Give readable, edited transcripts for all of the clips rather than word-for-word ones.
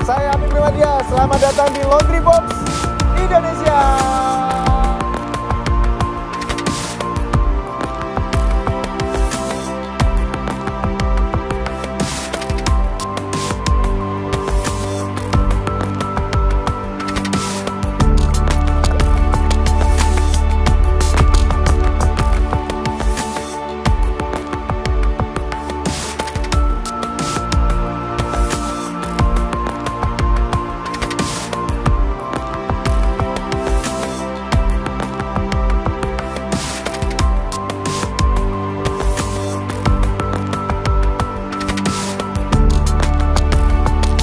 Saya Apik Primadia. Selamat datang di Laundry Box Indonesia.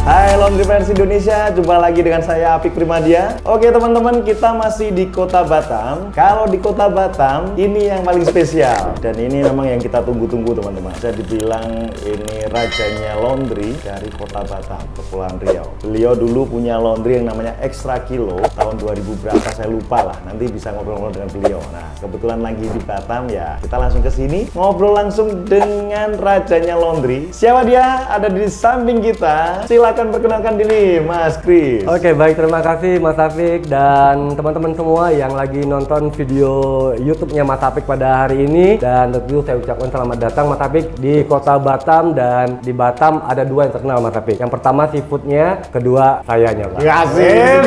Hai Laundryverse Indonesia, jumpa lagi dengan saya Apik Primadia. Oke teman-teman, kita masih di Kota Batam. Kalau di Kota Batam, ini yang paling spesial. Dan ini memang yang kita tunggu-tunggu teman-teman. Bisa dibilang ini rajanya laundry dari Kota Batam, Kepulauan Riau. Beliau dulu punya laundry yang namanya Extra Kilo. Tahun 2000 berapa saya lupa lah, nanti bisa ngobrol-ngobrol dengan beliau. Nah, kebetulan lagi di Batam ya, kita langsung ke sini. Ngobrol langsung dengan rajanya laundry. Siapa dia? Ada di samping kita. Silakan perkenalkan diri, Mas Kris. Oke, baik, terima kasih Mas Apik dan teman-teman semua yang lagi nonton video YouTube-nya Mas Apik pada hari ini. Dan tentu saya ucapkan selamat datang Mas Apik di Kota Batam. Dan di Batam ada dua yang terkenal Mas Apik. Yang pertama seafoodnya, kedua sayanya Pak. Ya, asik.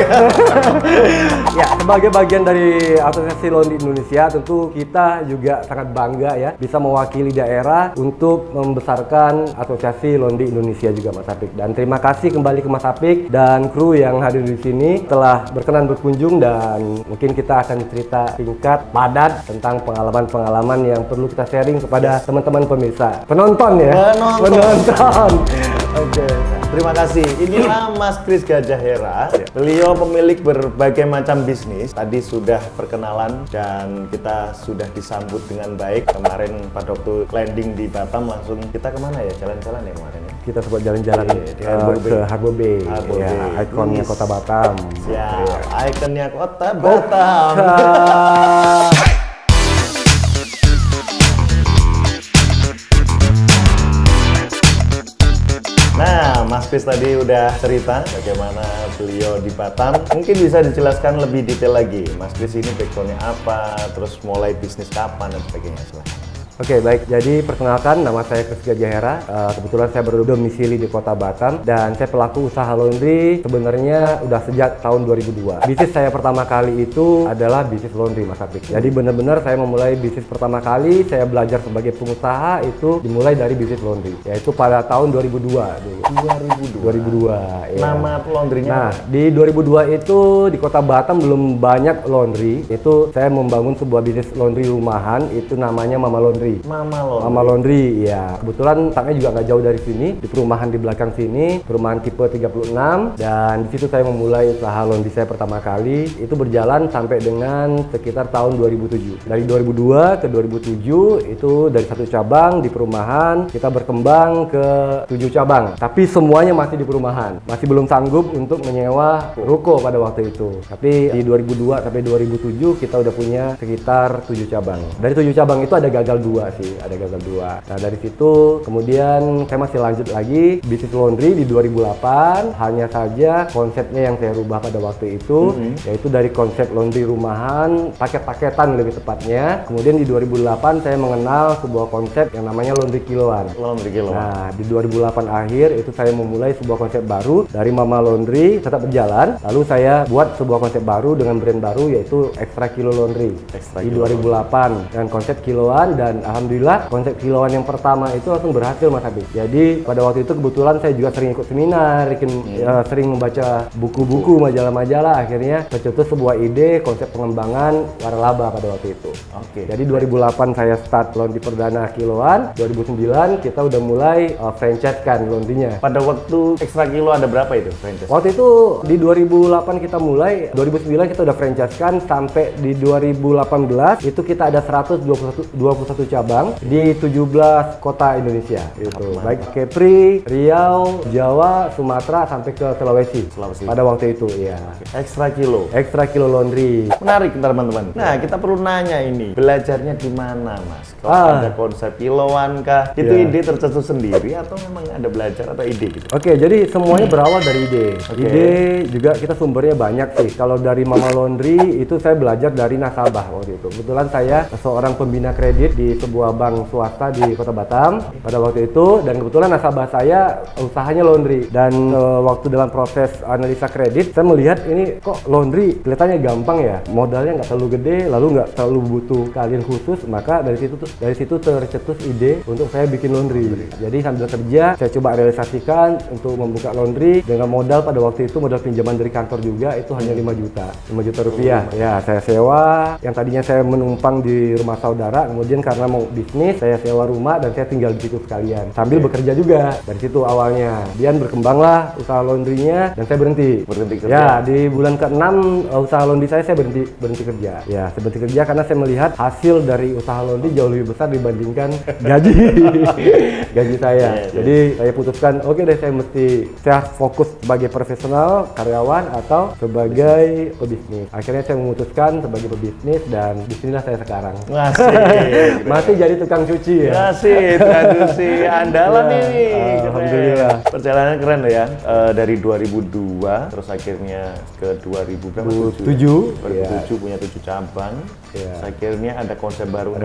Ya, sebagai bagian dari Asosiasi Laundry Indonesia, tentu kita juga sangat bangga ya bisa mewakili daerah untuk membesarkan Asosiasi Laundry Indonesia juga Mas Apik. Dan terima kasih kembali ke Mas Apik dan kru yang hadir di sini telah berkenan berkunjung, dan mungkin kita akan cerita singkat padat tentang pengalaman-pengalaman yang perlu kita sharing kepada teman-teman pemirsa, penonton ya. Penonton. Oke. Terima kasih. Inilah Mas Kris Gajah Hera. Beliau pemilik berbagai macam bisnis. Tadi sudah perkenalan dan kita sudah disambut dengan baik. Kemarin pada waktu landing di Batam langsung kita kemana ya? Jalan-jalan ya kemarin ya? Kita sempat jalan-jalan ke Harbour Bay. Ya, ikonnya Kota Batam. Siap, ikonnya Kota Batam. Nah, Mas Kris tadi udah cerita bagaimana beliau di Batam. Mungkin bisa dijelaskan lebih detail lagi. Mas Kris ini backgroundnya apa, terus mulai bisnis kapan dan sebagainya. Silahkan. Oke, baik. Jadi perkenalkan, nama saya Kris Gajah Hera. Kebetulan saya berdomisili di Kota Batam dan saya pelaku usaha laundry sebenarnya udah sejak tahun 2002. Bisnis saya pertama kali itu adalah bisnis laundry Mas Apik. Jadi benar-benar saya memulai bisnis pertama kali saya belajar sebagai pengusaha itu dimulai dari bisnis laundry, yaitu pada tahun 2002 dulu. 2002. Ya. Nama laundrynya? Nah, di 2002 itu di Kota Batam belum banyak laundry. Itu saya membangun sebuah bisnis laundry rumahan, itu namanya Mama Laundry. Mama Laundry, ya. Kebetulan letaknya juga nggak jauh dari sini, di perumahan di belakang sini, perumahan tipe 36. Dan di situ saya memulai usaha laundry saya pertama kali. Itu berjalan sampai dengan sekitar tahun 2007. Dari 2002 ke 2007 itu dari satu cabang di perumahan kita berkembang ke 7 cabang. Tapi semuanya masih di perumahan, masih belum sanggup untuk menyewa ruko pada waktu itu. Tapi di 2002 sampai 2007 kita udah punya sekitar 7 cabang. Dari 7 cabang itu ada gagal 2 sih, ada gagal 2. Nah, dari situ kemudian saya masih lanjut lagi bisnis laundry di 2008. Hanya saja konsepnya yang saya rubah pada waktu itu, yaitu dari konsep laundry rumahan, paket-paketan lebih tepatnya. Kemudian di 2008 saya mengenal sebuah konsep yang namanya laundry kiloan. Laundry kiloan. Nah, di 2008 akhir itu saya memulai sebuah konsep baru dari Mama Laundry, tetap berjalan. Lalu saya buat sebuah konsep baru dengan brand baru yaitu Extra Kilo Laundry di 2008 dengan konsep kiloan. Dan alhamdulillah konsep kiloan yang pertama itu langsung berhasil Mas Apik. Jadi pada waktu itu kebetulan saya juga sering ikut seminar, sering membaca buku-buku, majalah-majalah. Akhirnya tercetus sebuah ide konsep pengembangan waralaba pada waktu itu. Jadi 2008 saya start laundry perdana kiloan. 2009 kita udah mulai franchise kan laundrynya. Pada waktu Extra Kilo ada berapa itu franchise? Waktu itu di 2008 kita mulai, 2009 kita udah franchise kan, sampai di 2018 itu kita ada 121 cabang. cabang di 17 kota Indonesia. Itu baik Kepri, Riau, Jawa, Sumatera sampai ke Sulawesi. Pada waktu itu ya. Ekstra kilo. Ekstra kilo laundry. Menarik teman-teman. Nah, kita perlu nanya ini, belajarnya di mana, Mas? Kalau ada konsep kiloan kah? Itu ide tercetus sendiri atau memang ada belajar atau ide gitu? Oke, jadi semuanya berawal dari ide. Ide juga kita sumbernya banyak sih. Kalau dari Mama Laundry itu saya belajar dari nasabah waktu itu. Kebetulan saya seorang pembina kredit di sebuah bank swasta di Kota Batam pada waktu itu, dan kebetulan nasabah saya usahanya laundry. Dan waktu dalam proses analisa kredit, saya melihat ini kok laundry kelihatannya gampang ya, modalnya nggak terlalu gede, lalu nggak terlalu butuh keahlian khusus. Maka dari situ tercetus ide untuk saya bikin laundry. Jadi sambil kerja saya coba realisasikan untuk membuka laundry dengan modal pada waktu itu, modal pinjaman dari kantor juga itu hanya 5 juta rupiah. Ya, saya sewa. Yang tadinya saya menumpang di rumah saudara, kemudian karena mau bisnis saya sewa rumah dan saya tinggal di situ sekalian sambil bekerja juga. Dari situ awalnya, kemudian berkembanglah usaha laundrynya dan saya berhenti kerja. Ya, di bulan ke-6 usaha laundry saya berhenti kerja. Ya, saya berhenti kerja karena saya melihat hasil dari usaha laundry jauh lebih besar dibandingkan gaji saya. Jadi saya putuskan, oke deh, saya fokus sebagai profesional karyawan atau sebagai pebisnis. Akhirnya saya memutuskan sebagai pebisnis dan disinilah saya sekarang. Masih jadi tukang cuci ya. Masih traduksi andalan ini. Alhamdulillah. Perjalanan keren loh ya. Dari 2002 terus akhirnya ke 2007 punya 7 cabang. Akhirnya ada konsep baru.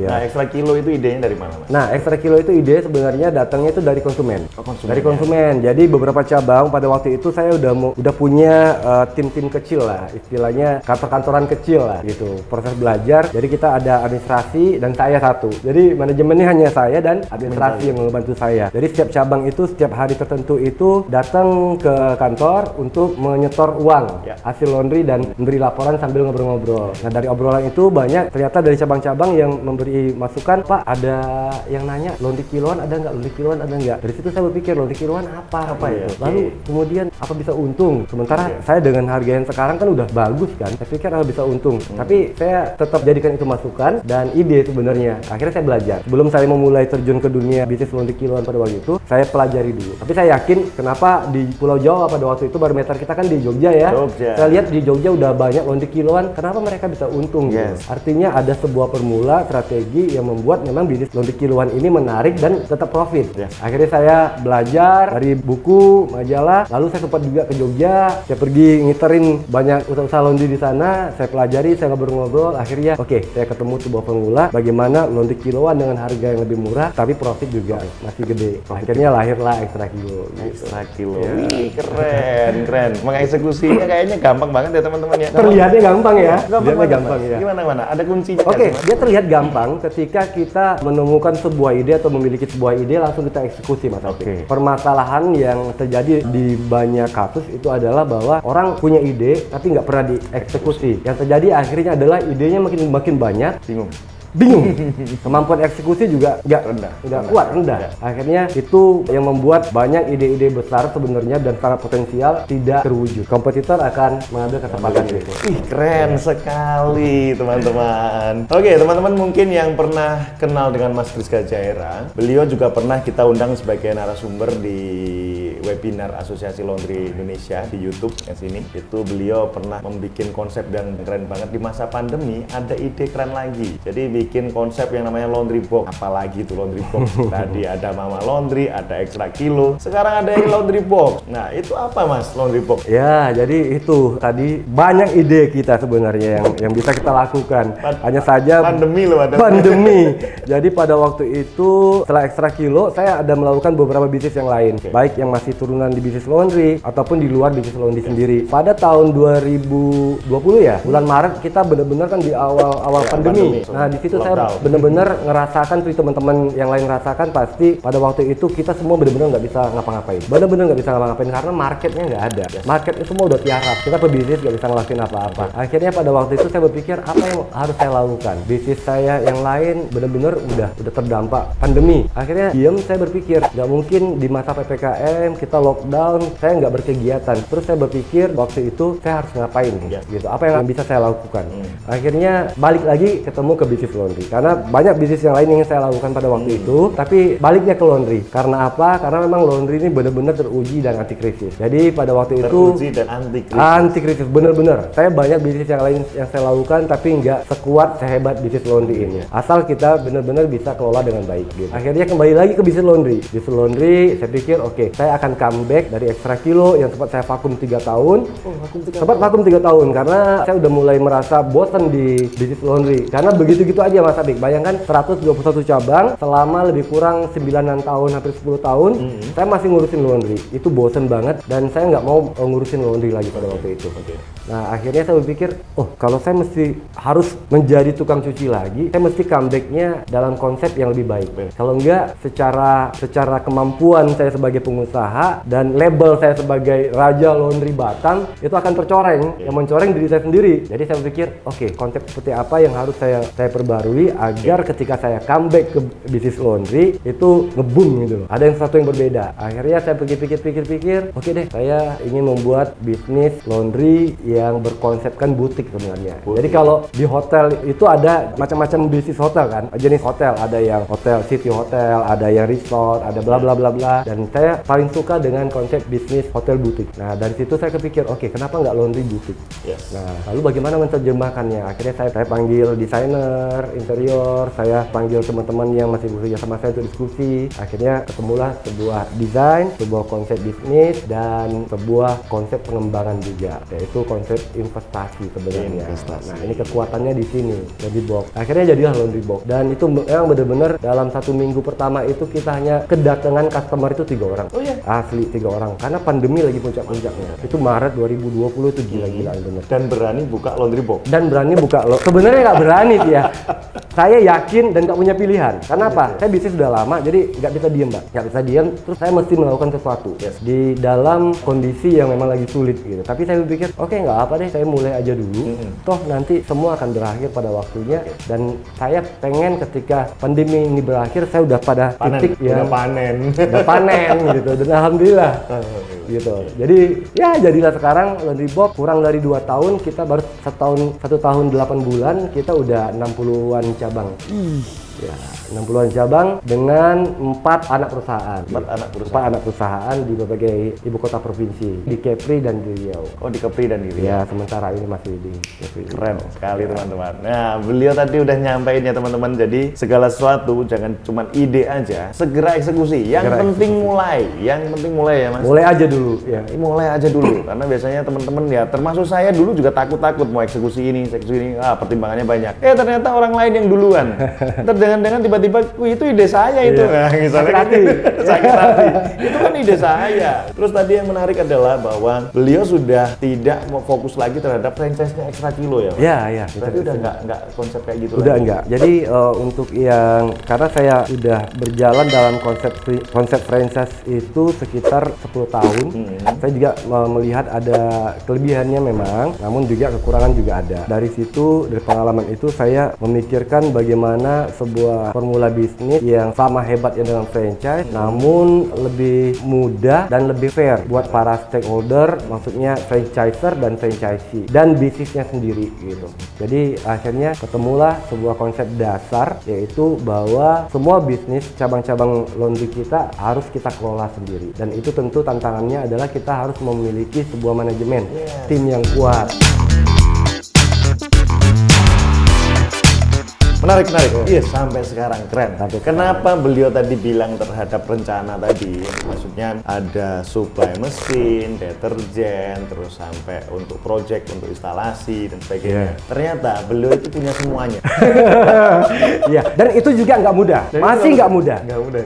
Nah, ekstra kilo itu idenya dari mana, Mas? Nah, ekstra kilo itu ide sebenarnya datangnya itu dari konsumen. Dari konsumen. Jadi beberapa cabang pada waktu itu saya udah punya tim-tim kecil lah, istilahnya kantor-kantoran kecil lah gitu. Proses belajar. Jadi kita ada administrasi dan saya satu. Jadi manajemennya hanya saya dan administrasi yang membantu saya. Jadi setiap cabang itu setiap hari tertentu itu datang ke kantor untuk menyetor uang hasil laundry dan memberi laporan sambil ngobrol-ngobrol. Nah, dari obrolan itu banyak ternyata dari cabang-cabang yang memberi masukan, Pak, ada yang nanya laundry kiloan ada nggak? Dari situ saya berpikir laundry kiloan apa ya? Lalu kemudian apa bisa untung? Sementara saya dengan harga yang sekarang kan udah bagus kan, saya pikir bisa untung. Tapi saya tetap jadikan itu masukan dan ide sebenarnya. Akhirnya saya belajar. Sebelum saya memulai terjun ke dunia bisnis laundry kiloan pada waktu itu, saya pelajari dulu. Tapi saya yakin kenapa di Pulau Jawa pada waktu itu barometer kita kan di Jogja ya. Saya lihat di Jogja udah banyak laundry kiloan, kenapa mereka bisa untung? Artinya ada sebuah formula strategi yang membuat memang bisnis laundry kiloan ini menarik dan tetap profit. Akhirnya saya belajar dari buku, majalah, lalu saya sempat juga ke Jogja, saya pergi ngiterin banyak usaha laundry di sana, saya pelajari, saya ngobrol-ngobrol, akhirnya saya ketemu sebuah formula bagaimana laundry kiloan dengan harga yang lebih murah tapi profit juga masih gede. Akhirnya lahirlah ekstra kilo. Ekstra kilo. Wih, keren. Mengeksekusinya kayaknya gampang banget ya teman-teman ya. Terlihatnya gampang ya. Gampang ya. Gimana? Ada kuncinya? Dia terlihat gampang ketika kita menemukan sebuah ide atau memiliki sebuah ide langsung kita eksekusi, Mas. Permasalahan yang terjadi di banyak kasus itu adalah bahwa orang punya ide tapi nggak pernah dieksekusi. Yang terjadi akhirnya adalah idenya makin banyak, bingung. Kemampuan eksekusi juga nggak kuat. Akhirnya itu yang membuat banyak ide-ide besar sebenarnya dan sangat potensial tidak terwujud. Kompetitor akan mengambil kesempatan itu. Keren sekali teman-teman. Oke, teman-teman mungkin yang pernah kenal dengan Mas Rizka Jaira, beliau juga pernah kita undang sebagai narasumber di webinar Asosiasi Laundry Indonesia di YouTube yang sini. Itu beliau pernah membuat konsep yang keren banget di masa pandemi. Ada ide keren lagi. Jadi bikin konsep yang namanya laundry box. Apalagi itu laundry box. Tadi ada Mama Laundry, ada ekstra kilo. Sekarang ada yang laundry box. Nah, itu apa, Mas, laundry box? Ya, jadi itu tadi banyak ide kita sebenarnya yang bisa kita lakukan. Hanya saja pandemi loh ada. Pandemi. Jadi pada waktu itu setelah ekstra kilo, saya ada melakukan beberapa bisnis yang lain. Baik yang masih turunan di bisnis laundry ataupun di luar bisnis laundry sendiri. Pada tahun 2020 ya, bulan Maret kita benar-benar kan di awal pandemi. Nah, di situ saya benar-benar ngerasakan seperti teman-teman yang lain rasakan, pasti pada waktu itu kita semua benar-benar nggak bisa ngapa-ngapain. Benar-benar nggak bisa ngapa-ngapain karena marketnya nggak ada. Marketnya semua udah tiarap. Kita pebisnis nggak bisa ngelakuin apa-apa. Akhirnya pada waktu itu saya berpikir apa yang harus saya lakukan. Bisnis saya yang lain benar-benar udah terdampak pandemi. Akhirnya diam, saya berpikir nggak mungkin di masa PPKM kita lockdown saya nggak berkegiatan. Terus saya berpikir waktu itu saya harus ngapain gitu. Apa yang bisa saya lakukan? Akhirnya balik lagi ketemu ke bisnis laundry. Karena banyak bisnis yang lain yang saya lakukan pada waktu itu, tapi baliknya ke laundry. Karena apa? Karena memang laundry ini benar-benar teruji dan anti krisis. Jadi pada waktu itu teruji dan anti krisis bener-bener. Saya banyak bisnis yang lain yang saya lakukan, tapi nggak sekuat sehebat bisnis laundry ini. Asal kita benar-benar bisa kelola dengan baik. Gitu. Akhirnya kembali lagi ke bisnis laundry. Bisnis laundry, saya pikir oke, saya akan comeback dari Extra Kilo yang sempat saya vakum 3 tahun. Sempat vakum 3 tahun karena saya udah mulai merasa bosan di bisnis laundry. Karena begitu-gitu aja Mas Abik. Bayangkan 121 cabang selama lebih kurang 9 tahun, hampir 10 tahun, saya masih ngurusin laundry. Itu bosan banget dan saya nggak mau ngurusin laundry lagi pada waktu itu. Nah akhirnya saya berpikir, oh kalau saya mesti harus menjadi tukang cuci lagi, saya mesti comebacknya dalam konsep yang lebih baik. Kalau enggak, secara kemampuan saya sebagai pengusaha dan label saya sebagai Raja Laundry Batam itu akan tercoreng, yang mencoreng diri saya sendiri. Jadi saya berpikir, oke, konsep seperti apa yang harus saya perbarui agar ketika saya comeback ke bisnis laundry itu ngebum gitu loh. Ada yang sesuatu yang berbeda. Akhirnya saya pikir, oke deh, saya ingin membuat bisnis laundry yang berkonsepkan butik sebenarnya. Jadi kalau di hotel itu ada macam-macam bisnis hotel kan, jenis hotel, ada yang hotel city hotel, ada yang resort, ada bla bla bla bla. Dan saya paling suka dengan konsep bisnis hotel butik. Nah dari situ saya kepikir, oke, kenapa nggak laundry butik? Nah lalu bagaimana menerjemahkannya? Akhirnya saya panggil desainer interior, saya panggil teman-teman yang masih bekerja sama saya untuk diskusi. Akhirnya ketemulah sebuah desain, sebuah konsep bisnis dan sebuah konsep pengembangan juga, yaitu konsep investasi sebenarnya. Nah ini kekuatannya di sini, laundry box. Akhirnya jadilah laundry box dan itu memang benar-benar dalam 1 minggu pertama itu kita hanya kedatangan customer itu 3 orang. Asli 3 orang karena pandemi lagi puncak-puncaknya. Itu Maret 2020 itu gila-gilaan bener. Dan berani buka laundry box. Sebenarnya nggak berani sih ya. Saya yakin dan nggak punya pilihan. Karena apa? Saya bisnis sudah lama, jadi nggak bisa diem, Mbak. Nggak bisa diem, terus saya mesti melakukan sesuatu di dalam kondisi yang memang lagi sulit gitu. Tapi saya berpikir, oke, nggak apa deh, saya mulai aja dulu. Toh nanti semua akan berakhir pada waktunya. Dan saya pengen ketika pandemi ini berakhir, saya udah pada titik yang udah panen gitu. Dan alhamdulillah gitu. Jadi ya jadilah sekarang laundry box kurang dari 2 tahun, kita baru 1 tahun 8 bulan kita udah 60-an cabang. Ya, 60-an cabang dengan 4 anak perusahaan. 4 anak perusahaan di berbagai ibu kota provinsi, di Kepri dan di Riau. Oh, di Kepri dan di Riau. Ya, sementara ini masih di Kepri. Keren sekali teman-teman. Nah, beliau tadi udah nyampein ya teman-teman. Jadi segala sesuatu jangan cuma ide aja, segera eksekusi. Yang penting mulai ya Mas. Mulai aja dulu ya. Mulai aja dulu karena biasanya teman-teman ya, termasuk saya dulu juga takut-takut mau eksekusi ini, pertimbangannya banyak. Ternyata orang lain yang duluan. Jangan-jangan tiba-tiba, itu ide saya itu. Nah, misalnya sakit hati. Itu kan ide saya. Terus tadi yang menarik adalah bahwa beliau sudah tidak mau fokus lagi terhadap franchise-nya Extra Kilo ya, Mas? Iya. Berarti udah nggak konsep kayak gitu udah lagi? Enggak. Jadi untuk yang, karena saya udah berjalan dalam konsep franchise itu sekitar 10 tahun. Saya juga melihat ada kelebihannya memang, namun juga kekurangan juga ada. Dari situ, dari pengalaman itu saya memikirkan bagaimana sebuah formula bisnis yang sama hebatnya dengan franchise, namun lebih mudah dan lebih fair buat para stakeholder, maksudnya franchiser dan franchisee dan bisnisnya sendiri gitu. Jadi akhirnya ketemulah sebuah konsep dasar, yaitu bahwa semua bisnis cabang-cabang laundry kita harus kita kelola sendiri, dan itu tentu tantangannya adalah kita harus memiliki sebuah manajemen tim yang kuat. Menarik. Iya, sampai sekarang keren. Kenapa beliau tadi bilang terhadap rencana tadi, maksudnya ada supply mesin, deterjen, terus sampai untuk project, untuk instalasi dan sebagainya. Ternyata beliau itu punya semuanya. Iya, dan itu juga nggak mudah. Masih nggak mudah.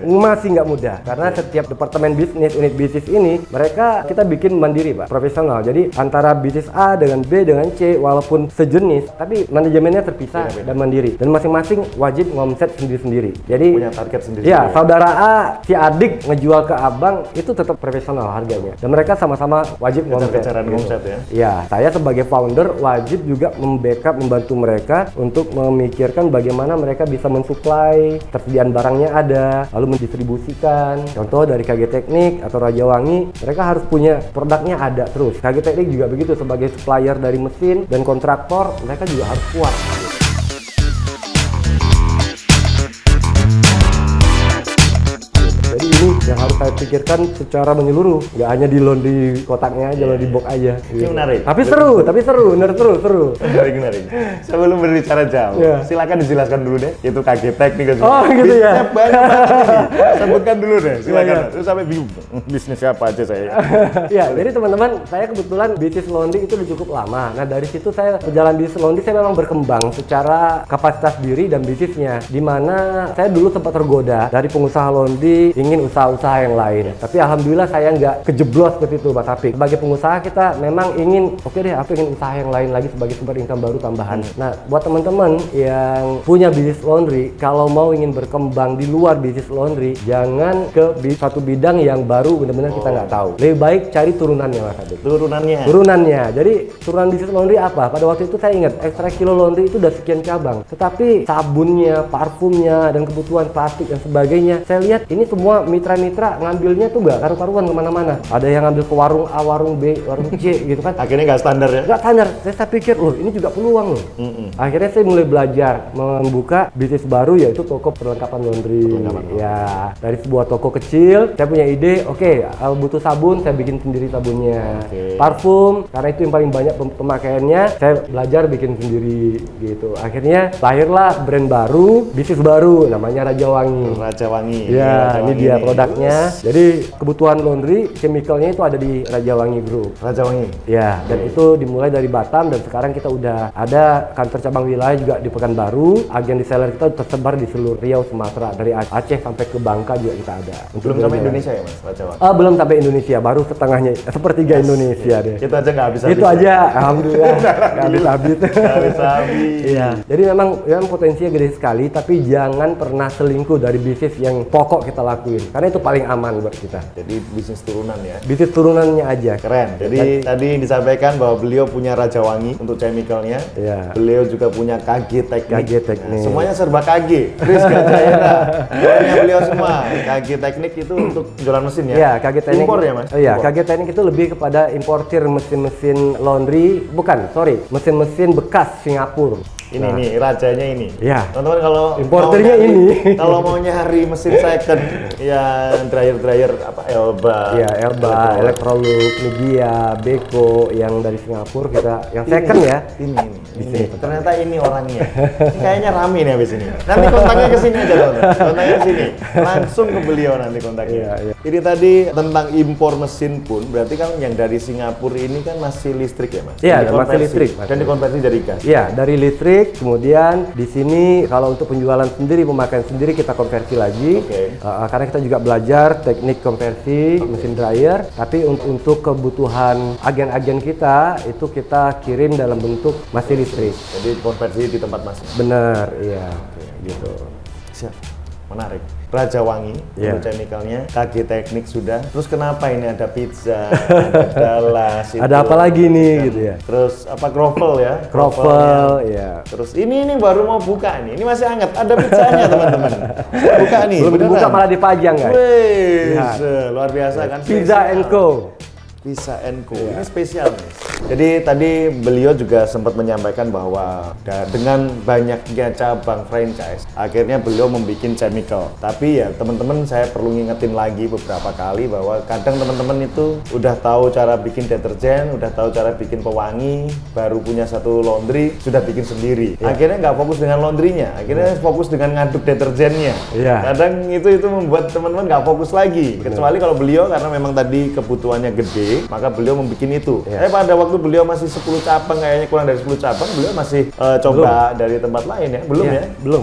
Masih nggak mudah. Karena setiap departemen bisnis, unit bisnis ini, mereka kita bikin mandiri, Pak, profesional. Jadi antara bisnis A dengan B dengan C, walaupun sejenis, tapi manajemennya terpisah dan mandiri. Dan masing-masing wajib ngomset sendiri-sendiri. Jadi punya target sendiri. Ya, saudara A, si adik ngejual ke abang itu tetap profesional harganya. Dan mereka sama-sama wajib ngomset. Ngomset ya. Ya, saya sebagai founder wajib juga membantu mereka untuk memikirkan bagaimana mereka bisa mensuplai, tersediaan barangnya ada, lalu mendistribusikan. Contoh dari KG Teknik atau Raja Wangi, mereka harus punya produknya ada terus. KG Teknik juga begitu, sebagai supplier dari mesin dan kontraktor, mereka juga harus kuat. yang harus saya pikirkan secara menyeluruh, nggak hanya di laundry kotaknya aja, laundry box aja. Ini menarik. Tapi seru, bener seru. Menarik. Sebelum berbicara jauh, silakan dijelaskan dulu deh. Itu KG Teknik. Oh gitu ya. Banyak banget ini. Sebutkan dulu deh, silakan. Terus sampai bingung, bisnis apa aja saya. Ya, jadi teman-teman, saya kebetulan bisnis laundry itu udah cukup lama. Nah, dari situ saya berjalan bisnis laundry, saya memang berkembang secara kapasitas diri dan bisnisnya. Dimana saya dulu sempat tergoda dari pengusaha laundry ingin usaha-usaha yang lain. Tapi alhamdulillah saya nggak kejeblos seperti itu, Mas Apik. Sebagai pengusaha kita memang ingin, oke deh, aku ingin usaha yang lain lagi sebagai sumber income baru tambahan. Nah, buat teman-teman yang punya bisnis laundry, kalau mau ingin berkembang di luar bisnis laundry, jangan ke satu bidang yang baru benar-benar kita nggak tahu. Lebih baik cari turunannya, Mas Apik. Turunannya. Jadi turunan bisnis laundry apa? Pada waktu itu saya ingat Extra Kilo Laundry itu udah sekian cabang. Tetapi sabunnya, parfumnya, dan kebutuhan plastik dan sebagainya, saya lihat ini semua mitra-mitra ngambilnya tuh nggak karu-karuan kemana-mana. Ada yang ngambil ke warung A, warung B, warung C gitu kan. Akhirnya nggak standar ya? Nggak standar. Saya pikir, loh ini juga peluang loh. Akhirnya saya mulai belajar membuka bisnis baru, yaitu toko perlengkapan laundry. Ya, dari sebuah toko kecil, saya punya ide, oke, butuh sabun, saya bikin sendiri sabunnya. Parfum, karena itu yang paling banyak pemakaiannya, saya belajar bikin sendiri gitu. Akhirnya lahirlah brand baru, bisnis baru, namanya Raja Wangi. Ya, ini dia produknya. Jadi kebutuhan laundry, chemicalnya itu ada di Raja Wangi Group. Ya, dan itu dimulai dari Batam, dan sekarang kita udah ada kantor cabang wilayah juga di Pekanbaru. Agen reseller kita tersebar di seluruh Riau, Sumatera, dari Aceh sampai ke Bangka juga kita ada. Belum sampai Indonesia ya, Mas, Raja Wangi? Belum sampai Indonesia, baru setengahnya, sepertiga Indonesia deh. Itu aja nggak habis. Itu aja, alhamdulillah nggak habis. Iya, jadi memang potensinya gede sekali, tapi jangan pernah selingkuh dari bisnis yang pokok kita lakuin, karena itu paling aman buat kita. Jadi bisnis turunan ya? Bisnis turunannya aja. Keren. Jadi tadi disampaikan bahwa beliau punya Raja Wangi untuk chemicalnya. Iya. Beliau juga punya KG Teknik. Teknik. Semuanya serba KG. Chris Gajayana. Punya beliau semua. KG Teknik itu untuk jualan mesin ya? Iya, KG Teknik. Impor ya, Mas? Iya, KG Teknik itu lebih kepada importir mesin-mesin laundry, mesin-mesin bekas Singapura. Ini nih, rajanya ini. Iya. Teman-teman kalau importernya ini. Kalau mau nyari mesin second, ya dryer apa Elba. Iya, Elba, Electrolux, Media, Beko yang dari Singapura kita yang second ya. Ini. Ternyata ini orangnya. Ini kayaknya rame nih habis ini. Nanti kontaknya ke sini aja, teman. Kontaknya ke sini. Langsung ke beliau nanti kontaknya. Iya. Ini tadi tentang impor mesin pun, berarti kan yang dari Singapura ini kan masih listrik ya, Mas? Iya, masih listrik. Dan dikonversi dari gas. Iya, dari listrik. Kemudian di sini kalau untuk penjualan sendiri, pemakaian sendiri kita konversi lagi. Karena kita juga belajar teknik konversi mesin dryer. Tapi untuk kebutuhan agen-agen kita itu kita kirim dalam bentuk masih listrik. Jadi konversi di tempat Mas. Bener, iya. Gitu. Siap. Menarik. Raja Wangi, untuk chemicalnya, KG Teknik sudah. Terus kenapa ini ada pizza, ada Dallas, ada apa lagi nih gitu ya? Terus apa Kroffel ya? Kroffel, ya. Terus ini baru mau buka nih. Ini masih hangat. Ada pizzanya teman-teman. Buka nih. Belum dibuka malah dipajang kan? Wih, luar biasa kan? Pizza & Co. Pizza & Co. Ini spesial nih. Jadi tadi beliau juga sempat menyampaikan bahwa dengan banyaknya cabang franchise, akhirnya beliau membuat chemical. Tapi ya teman-teman, saya perlu ngingetin lagi beberapa kali bahwa kadang teman-teman itu udah tahu cara bikin deterjen, udah tahu cara bikin pewangi, baru punya satu laundry, sudah bikin sendiri. Akhirnya nggak fokus dengan laundrynya, akhirnya fokus dengan ngaduk deterjennya. Kadang itu membuat teman-teman nggak fokus lagi. Kecuali kalau beliau karena memang tadi kebutuhannya gede, maka beliau membuat itu. Pada waktu beliau masih 10 cabang, kayaknya kurang dari 10 cabang, beliau masih coba dari tempat lain ya? Belum ya? Belum.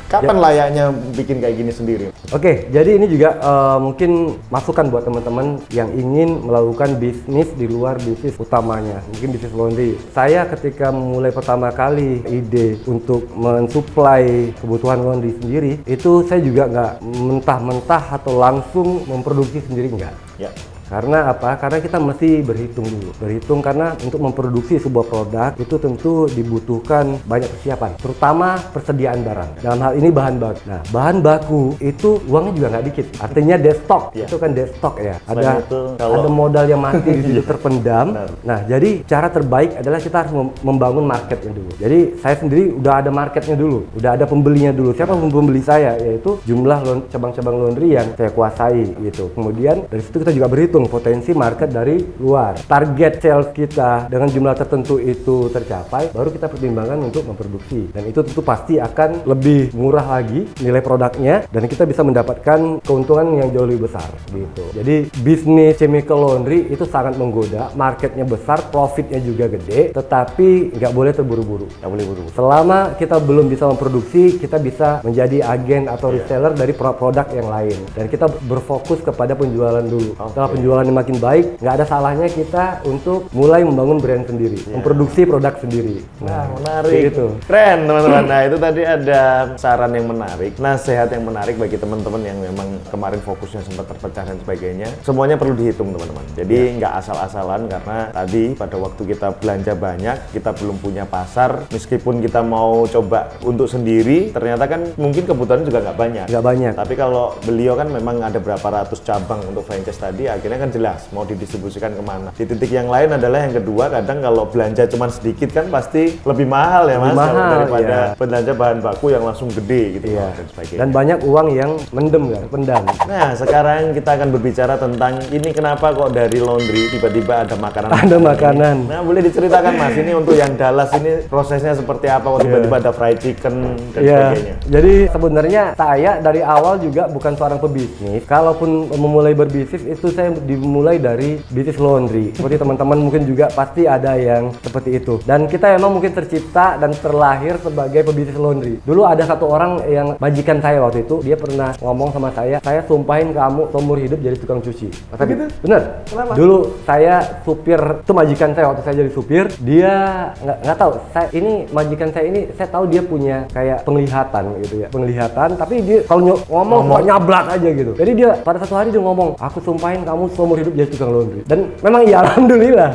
Kapan layaknya bikin kayak gini sendiri? Oke, jadi ini juga mungkin masukan buat teman-teman yang ingin melakukan bisnis di luar bisnis utamanya, mungkin bisnis laundry. Saya ketika memulai pertama kali ide untuk mensuplai kebutuhan laundry sendiri, itu saya juga nggak mentah-mentah atau langsung memproduksi sendiri, enggak. Ya. Karena apa? Karena kita mesti berhitung dulu. Berhitung karena untuk memproduksi sebuah produk itu tentu dibutuhkan banyak persiapan, terutama persediaan barang. Dalam hal ini bahan baku. Nah, bahan baku itu uangnya juga nggak dikit. Artinya dead stock. Itu kan dead stock ya. Ada modal yang mati di situ terpendam. Nah, jadi cara terbaik adalah kita harus membangun marketnya dulu. Jadi saya sendiri udah ada marketnya dulu, udah ada pembelinya dulu. Siapa pembeli saya? Yaitu jumlah cabang-cabang laundry yang saya kuasai gitu. Kemudian dari situ kita juga berhitung potensi market dari luar. Target sales kita dengan jumlah tertentu itu tercapai, baru kita pertimbangkan untuk memproduksi. Dan itu tentu pasti akan lebih murah lagi nilai produknya dan kita bisa mendapatkan keuntungan yang jauh lebih besar gitu. Jadi bisnis chemical laundry itu sangat menggoda, marketnya besar, profitnya juga gede, tetapi nggak boleh terburu-buru. Nggak boleh buru. Selama kita belum bisa memproduksi, kita bisa menjadi agen atau reseller dari produk yang lain. Dan kita berfokus kepada penjualan dulu. Setelah penjualannya makin baik, nggak ada salahnya kita untuk mulai membangun brand sendiri, memproduksi produk sendiri. Nah, menarik. Gitu. Keren teman-teman. Nah, itu tadi ada saran yang menarik, nasihat yang menarik bagi teman-teman yang memang kemarin fokusnya sempat terpecah dan sebagainya. Semuanya perlu dihitung teman-teman. Jadi nggak asal-asalan karena tadi pada waktu kita belanja banyak, kita belum punya pasar. Meskipun kita mau coba untuk sendiri, ternyata kan mungkin kebutuhannya juga nggak banyak. Nggak banyak. Tapi kalau beliau kan memang ada berapa ratus cabang untuk franchise tadi, akhirnya kan jelas mau didistribusikan kemana. Di titik yang lain adalah yang kedua, kadang kalau belanja cuma sedikit kan pasti lebih mahal ya Mas, daripada belanja bahan baku yang langsung gede gitu dan sebagainya. Dan banyak uang yang mendem kan, pendam. Nah, sekarang kita akan berbicara tentang ini kenapa kok dari laundry tiba-tiba ada makanan. Ada makanan. Nah, boleh diceritakan Mas, ini untuk yang Dallas ini prosesnya seperti apa kok tiba-tiba ada fried chicken dan sebagainya. Jadi sebenarnya saya dari awal juga bukan seorang pebisnis. Kalaupun memulai berbisnis itu saya dimulai dari bisnis laundry. Seperti teman-teman mungkin juga pasti ada yang seperti itu. Dan kita memang mungkin tercipta dan terlahir sebagai pebisnis laundry. Dulu ada satu orang yang majikan saya waktu itu, dia pernah ngomong sama saya sumpahin kamu seumur hidup jadi tukang cuci. Begitu? Bener. Kenapa? Dulu saya supir, itu majikan saya waktu saya jadi supir, dia nggak tahu. Ini majikan saya ini, saya tahu dia punya kayak penglihatan gitu ya, penglihatan. Tapi dia kalau ngomong nyablak aja gitu. Jadi dia pada satu hari dia ngomong, aku sumpahin kamu seumur hidup jadi tukang laundry. Dan memang iya, alhamdulillah.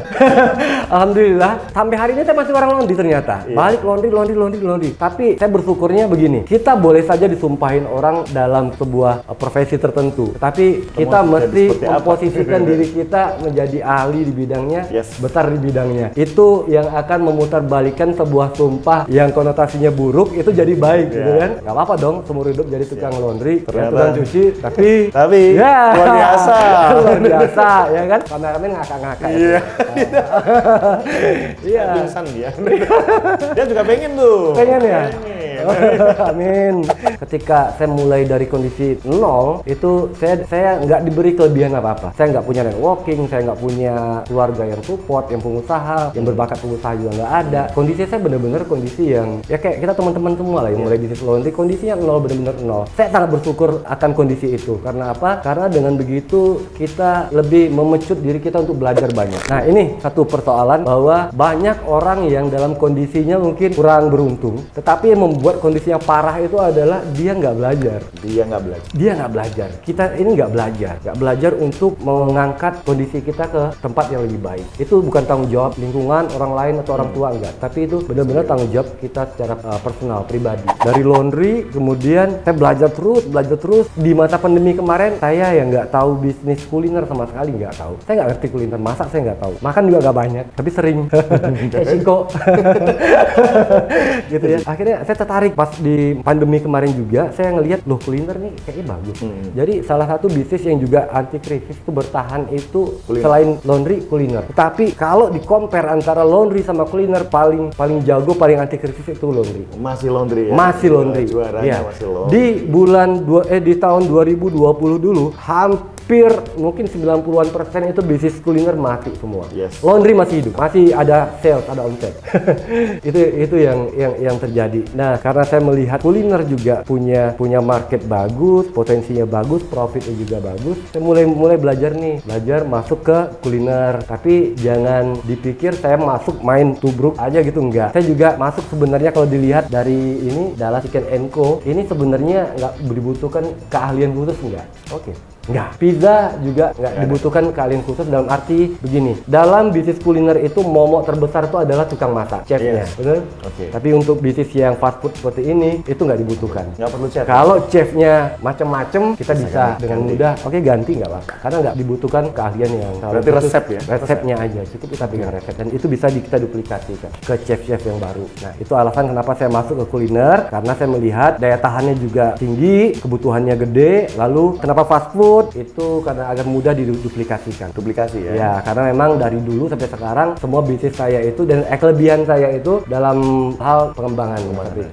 Alhamdulillah. Sampai hari ini saya masih orang laundry ternyata. Balik laundry. Tapi saya bersyukurnya begini, kita boleh saja disumpahin orang dalam sebuah profesi tertentu. Tapi kita mesti memposisikan diri kita menjadi ahli di bidangnya, besar di bidangnya. Itu yang akan memutarbalikkan sebuah sumpah yang konotasinya buruk itu jadi baik gitu kan. Gak apa-apa dong seumur hidup jadi tukang laundry, tukang cuci, tapi luar biasa. Luar biasa ya kan. Kameramen ngakak-ngakak. Iya. Pingsan dia. Dia juga pengen tuh. Pengen ya? Amin. Ketika saya mulai dari kondisi nol, itu saya nggak diberi kelebihan apa-apa. Saya nggak punya networking, saya nggak punya keluarga yang support, yang pengusaha, yang berbakat pengusaha juga nggak ada. Kondisi saya benar-benar kondisi yang ya kayak kita teman-teman semua lah yang mulai bisnis laundry, kondisinya nol, benar-benar nol. Saya sangat bersyukur akan kondisi itu. Karena apa? Karena dengan begitu kita lebih memecut diri kita untuk belajar banyak. Nah, ini satu persoalan bahwa banyak orang yang dalam kondisinya mungkin kurang beruntung, tetapi yang membuat kondisi yang parah itu adalah dia nggak belajar. Dia nggak belajar. Kita ini nggak belajar untuk mengangkat kondisi kita ke tempat yang lebih baik. Itu bukan tanggung jawab lingkungan, orang lain atau orang tua, enggak. Tapi itu benar-benar tanggung jawab kita secara personal, pribadi. Dari laundry, kemudian saya belajar terus. Di masa pandemi kemarin, saya yang nggak tahu bisnis kuliner sama sekali, nggak tahu. Saya nggak ngerti kuliner, masak saya nggak tahu. Makan juga nggak banyak, tapi sering. Kayak Siko. Gitu ya. Akhirnya saya tertarik pas di pandemi kemarin juga, saya ngelihat loh kuliner nih kayaknya bagus. Jadi salah satu bisnis yang juga anti krisis itu bertahan itu kuliner. Selain laundry, kuliner. Tapi kalau di compare antara laundry sama kuliner, paling jago, paling anti krisis itu laundry. Masih laundry ya? Masih laundry. Juaranya masih laundry. Di tahun 2020 dulu, hampir mungkin 90-an% itu bisnis kuliner mati semua. Laundry masih hidup, masih ada sales, ada omset. itu yang terjadi. Nah, karena saya melihat kuliner juga punya market bagus, potensinya bagus, profitnya juga bagus. Saya mulai belajar masuk ke kuliner. Tapi jangan dipikir saya masuk main tubruk aja gitu, enggak. Saya juga masuk sebenarnya kalau dilihat dari ini Dallas Chicken & Co. Ini sebenarnya nggak dibutuhkan keahlian khusus, enggak. Oke. Enggak. Pizza juga nggak dibutuhkan keahlian khusus dalam arti begini. Dalam bisnis kuliner itu momok terbesar itu adalah tukang masak, chefnya, bener? Tapi untuk bisnis yang fast food seperti ini itu nggak dibutuhkan. Nggak perlu chef. Kalau chefnya macem-macem, kita bisa dengan mudah. Oke, ganti nggak apa? Karena nggak dibutuhkan keahlian yang. Berarti resep ya? Resepnya aja, cukup kita pegang resep dan itu bisa kita duplikasikan ke chef-chef yang baru. Nah, itu alasan kenapa saya masuk ke kuliner, karena saya melihat daya tahannya juga tinggi, kebutuhannya gede. Lalu kenapa fast food? Itu karena agar mudah diduplikasikan. Duplikasi ya? Ya, karena memang dari dulu sampai sekarang semua bisnis saya itu dan kelebihan saya itu dalam hal pengembangan.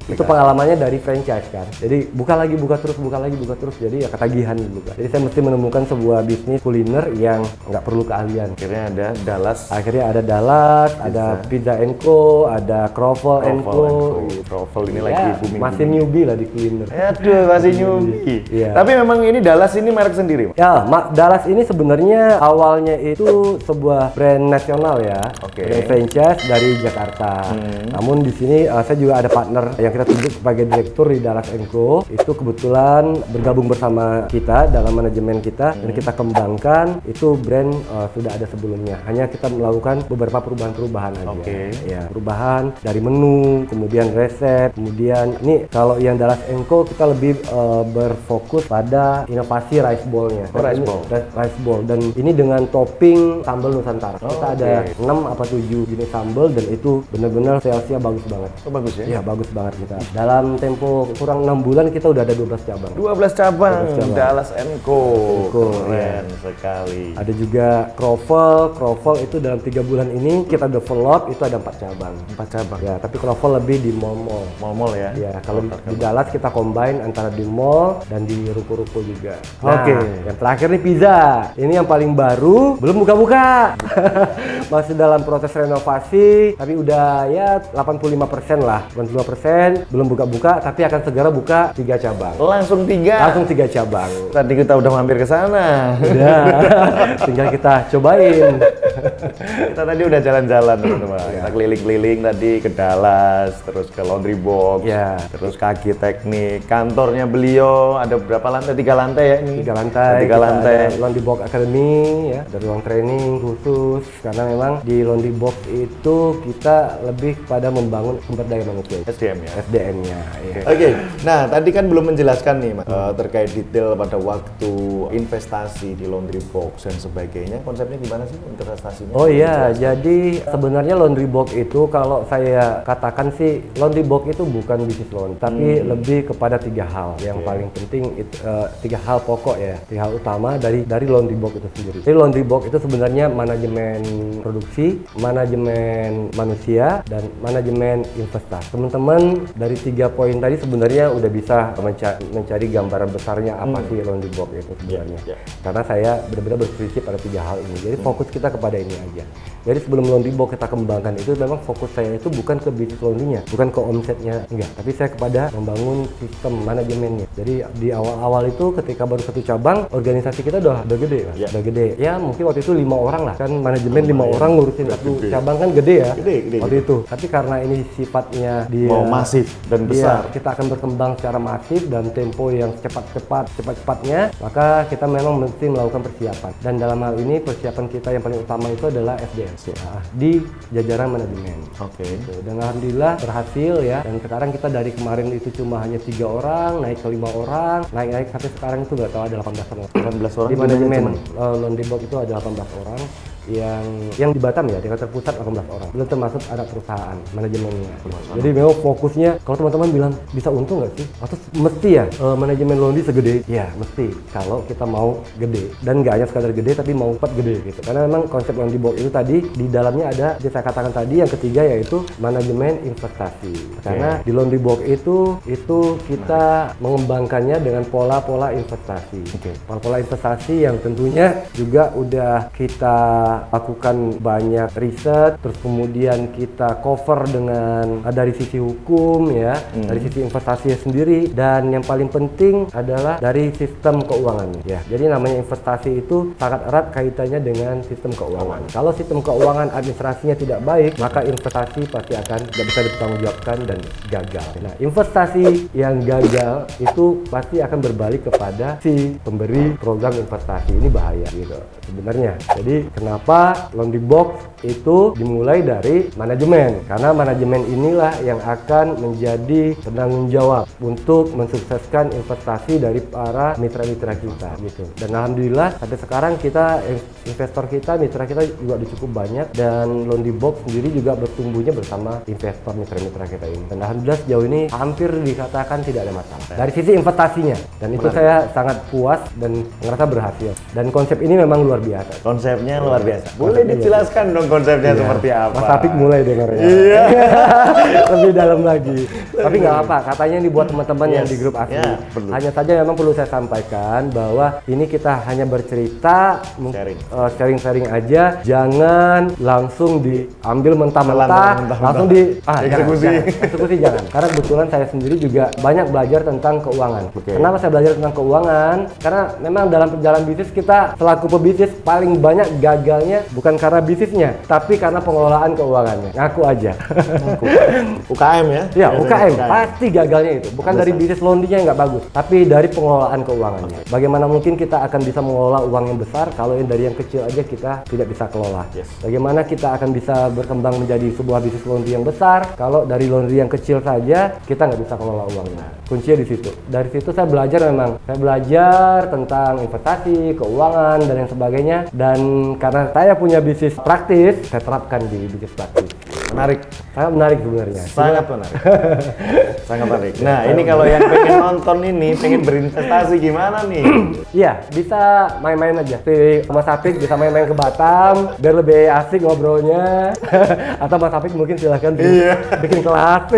Itu pengalamannya dari franchise kan. Jadi buka lagi, buka terus, buka lagi, buka terus. Jadi ya ketagihan juga. Jadi saya mesti menemukan sebuah bisnis kuliner yang nggak perlu keahlian. Akhirnya ada Dallas. Ada Pizza & Co, ada Kroffel & Co. Kroffel ini Ya, lagi booming. masih newbie lah di kuliner. Aduh, masih newbie. Iya. Tapi memang ini Dallas ini merek sendiri, Mas? Ya, Dallas ini sebenarnya awalnya itu sebuah brand nasional ya, brand franchise dari Jakarta. Namun di sini saya juga ada partner yang kita tunjuk sebagai direktur di Dallas & Co. Itu kebetulan bergabung bersama kita dalam manajemen kita dan kita kembangkan. Itu brand sudah ada sebelumnya. Hanya kita melakukan beberapa perubahan-perubahan aja. Ya, perubahan dari menu, kemudian resep, kemudian ini kalau yang Dallas & Co kita lebih berfokus pada inovasi rice bowl-nya. Rice bowl dan ini dengan topping sambal Nusantara. Kita ada 6 apa 7 jenis sambal dan itu benar-benar salesnya bagus banget. Oh, bagus ya? Iya, bagus banget kita. Dalam tempo kurang 6 bulan kita udah ada 12 cabang. 12 cabang. Dallas & Co. Keren sekali. Ada juga Kroffel itu dalam 3 bulan ini kita develop itu ada 4 cabang. 4 cabang. Ya, tapi Kroffel lebih di mall-mall. Mall-mall ya? Ya, kalau di Dallas kita combine antara di mall dan di ruko-ruko juga. Nah, yang terakhir nih pizza. Ini yang paling baru, belum buka-buka. Masih dalam proses renovasi, tapi udah ya 85% lah. 85% belum buka-buka, tapi akan segera buka 3 cabang. Langsung 3? Langsung 3 cabang. Tadi kita udah mampir ke sana. Udah, tinggal kita cobain. Kita tadi udah jalan-jalan teman-teman. Kita keliling-keliling tadi ke Dallas, terus ke Laundry Box, terus kaki teknik. Kantornya beliau ada berapa lantai? 3 lantai ya ini? 3 lantai. 3 lantai. Ada Laundry Box Academy ya, ada ruang training khusus karena memang di Laundry Box itu kita lebih pada membangun sumber daya manusia. SDM ya? SDM-nya. Ya. Oke, nah tadi kan belum menjelaskan nih Mas, terkait detail pada waktu investasi di Laundry Box dan sebagainya. Konsepnya gimana sih investasinya? Oh iya, jadi sebenarnya Laundry Box itu kalau saya katakan sih Laundry Box itu bukan bisnis laundry, tapi lebih kepada 3 hal. Yang paling penting itu 3 hal pokok ya, 3 hal utama dari Laundry Box itu sendiri. Jadi Laundry Box itu sebenarnya manajemen produksi, manajemen manusia, dan manajemen investasi. Teman-teman dari 3 poin tadi sebenarnya udah bisa mencari gambaran besarnya apa sih Laundry Box itu sebenarnya. Karena saya benar-benar berprinsip pada 3 hal ini. Jadi fokus kita kepada ini aja. Jadi sebelum Laundry Box kita kembangkan itu memang fokus saya itu bukan ke bisnis laundry-nya, bukan ke omsetnya, enggak. Tapi saya kepada membangun sistem manajemennya. Jadi di awal-awal itu ketika baru 1 cabang, organisasi kita udah gede, Mas. Udah gede. Ya mungkin waktu itu 5 orang lah, kan manajemen 5 orang ngurusin 1 cabang kan gede ya. Gede. Waktu itu. Tapi karena ini sifatnya dia masif dan besar. Kita akan berkembang secara masif dan tempo yang cepat-cepatnya, maka kita memang mesti melakukan persiapan. Dan dalam hal ini persiapan kita yang paling utama itu adalah SDM di jajaran manajemen. Dan alhamdulillah berhasil ya. Dan sekarang kita dari kemarin itu cuma hanya 3 orang, naik ke 5 orang, naik sampai sekarang itu nggak tahu ada 18 orang. 18 orang Di manajemen Laundry Box itu ada 18 orang. Yang di Batam ya, tingkat terpusat 18 orang. Belum termasuk anak perusahaan, manajemennya. Jadi memang fokusnya, kalau teman-teman bilang bisa untung nggak sih? Atau mesti ya manajemen laundry segede? Ya mesti, kalau kita mau gede. Dan nggak hanya sekadar gede, tapi mau cepat gede gitu. Karena memang konsep Laundry Box itu tadi, di dalamnya ada, yang saya katakan tadi, yang ketiga yaitu manajemen investasi. Karena di Laundry Box itu kita mengembangkannya dengan pola-pola investasi. Pola-pola investasi yang tentunya juga udah kita kita lakukan banyak riset, terus kemudian kita cover dengan dari sisi hukum ya, dari sisi investasi sendiri, dan yang paling penting adalah dari sistem keuangan ya. Jadi namanya investasi itu sangat erat kaitannya dengan sistem keuangan. Kalau sistem keuangan administrasinya tidak baik, maka investasi pasti akan tidak bisa dipertanggungjawabkan dan gagal. Nah, investasi yang gagal itu pasti akan berbalik kepada si pemberi program investasi. Ini bahaya gitu sebenarnya. Jadi kenapa Laundry Box itu dimulai dari manajemen, karena manajemen inilah yang akan menjadi penanggung jawab untuk mensukseskan investasi dari para mitra-mitra kita gitu. Dan alhamdulillah sampai sekarang kita investor kita, mitra kita juga cukup banyak, dan Laundry Box sendiri juga bertumbuhnya bersama investor mitra-mitra kita ini. Dan alhamdulillah sejauh ini hampir dikatakan tidak ada masalah dari sisi investasinya, dan itu saya sangat puas dan merasa berhasil. Dan konsep ini memang luar biasa. Konsepnya luar biasa. Boleh dijelaskan dong konsepnya seperti apa? Mas Apik mulai dengarnya. Iya. Lebih dalam lagi. Tapi nggak apa, katanya ini buat teman-teman yang di grup asli. Hanya saja memang perlu saya sampaikan bahwa ini kita hanya bercerita, sharing-sharing aja, jangan langsung diambil mentah-mentah, langsung eksekusi jangan. Karena kebetulan saya sendiri juga banyak belajar tentang keuangan. Kenapa saya belajar tentang keuangan? Karena memang dalam perjalanan bisnis kita selaku pebisnis paling banyak gagalnya bukan karena bisnisnya, tapi karena pengelolaan keuangannya. Ngaku aja. UKM ya? Ya, UKM pasti gagalnya itu. Bukan dari bisnis laundry-nya yang nggak bagus, tapi dari pengelolaan keuangannya. Bagaimana mungkin kita akan bisa mengelola uang yang besar kalau yang dari yang kecil aja kita tidak bisa kelola? Bagaimana kita akan bisa berkembang menjadi sebuah bisnis laundry yang besar kalau dari laundry yang kecil saja kita nggak bisa kelola uangnya? Kuncinya di situ. Dari situ saya belajar, memang saya belajar tentang investasi, keuangan dan yang sebagainya. Dan karena saya punya bisnis praktis, saya terapkan di bisnis praktis. Menarik. Sangat menarik sebenarnya. Sangat menarik. Sangat menarik. Nah, ini kalau yang pengen nonton ini, pengen berinvestasi gimana nih? Iya, bisa main-main aja. Si Mas Apik bisa main-main ke Batam, biar lebih asik ngobrolnya. Atau Mas Apik mungkin silahkan bikin kelas.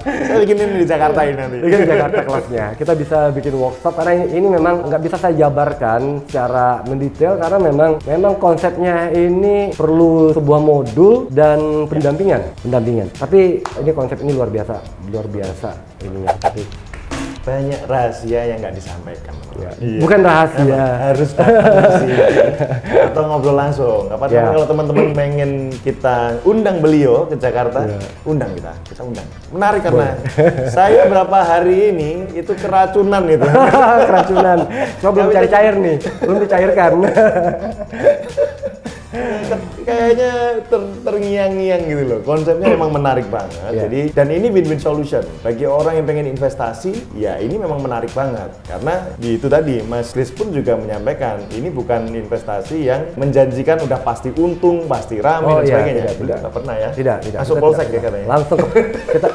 Saya bikin ini di Jakarta ini nanti. Bikin Jakarta kelasnya. Kita bisa bikin workshop, karena ini memang nggak bisa saya jabarkan secara mendetail, karena memang konsepnya ini perlu sebuah modul dan pendampingan. Tapi ini konsep ini luar biasa ininya. Tapi banyak rahasia yang nggak disampaikan. Bukan rahasia, harus atau ngobrol langsung. Kalau teman-teman pengen kita undang beliau ke Jakarta, undang kita undang. Menarik karena saya berapa hari ini itu keracunan itu. Keracunan. Coba belum cari cair nih, belum dicairkan. Kayaknya terngiang-ngiang gitu loh. Konsepnya memang menarik banget. Jadi, dan ini win-win solution bagi orang yang pengen investasi. Ya, ini memang menarik banget karena di itu tadi Mas Kris pun juga menyampaikan ini bukan investasi yang menjanjikan udah pasti untung, pasti rame dan sebagainya. Tidak pernah ya. Tidak. Masuk polsek ya katanya. Langsung kita.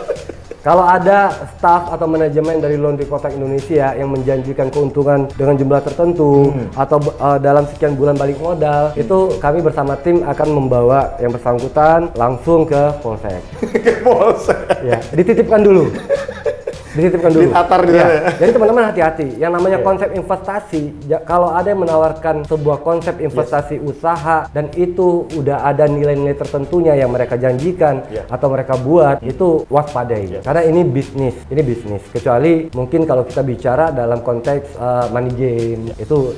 Kalau ada staf atau manajemen dari Laundry Kotak Indonesia yang menjanjikan keuntungan dengan jumlah tertentu atau dalam sekian bulan balik modal, itu kami bersama tim akan membawa yang bersangkutan langsung ke polsek. Ke polsek. Ya, dititipkan dulu. Ditatar gitu ya. Jadi teman-teman hati-hati. Yang namanya konsep investasi, kalau ada yang menawarkan sebuah konsep investasi usaha dan itu udah ada nilai-nilai tertentunya yang mereka janjikan atau mereka buat, itu waspadai. Karena ini bisnis. Kecuali mungkin kalau kita bicara dalam konteks money game, itu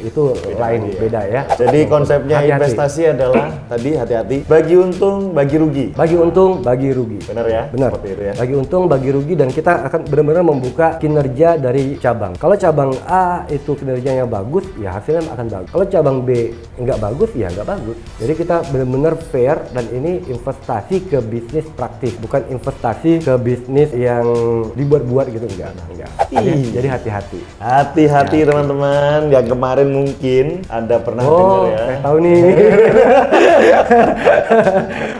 lain, beda ya. Jadi konsepnya investasi adalah tadi hati-hati, bagi untung, bagi rugi. Bagi untung, bagi rugi. Benar ya? Benar. Seperti itu ya. Bagi untung, bagi rugi, dan kita akan benar-benar membuka kinerja dari cabang. Kalau cabang A itu kinerjanya bagus, ya hasilnya akan bagus. Kalau cabang B nggak bagus, ya nggak bagus. Jadi kita benar-benar fair, dan ini investasi ke bisnis praktis, bukan investasi ke bisnis yang dibuat-buat gitu, enggak. Jadi hati-hati. Hati-hati teman-teman. Yang kemarin mungkin Anda pernah dengar ya. Saya tahu nih.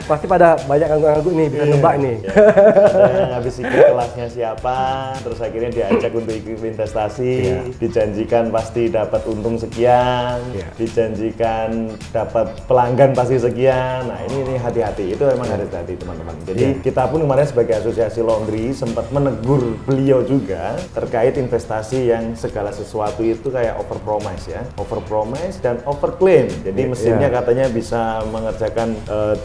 Pasti pada banyak ngangguk-ngangguk nih, bisa nebak nih. Ada yang habis ikut kelasnya siapa, terus akhirnya diajak untuk ikut investasi, dijanjikan pasti dapat untung sekian, dijanjikan dapat pelanggan pasti sekian. Nah ini hati-hati, itu memang harus hati teman-teman. Jadi kita pun kemarin sebagai asosiasi laundry sempat menegur beliau juga terkait investasi yang segala sesuatu itu kayak overpromise ya, overpromise dan overclaim. Jadi mesinnya katanya bisa mengerjakan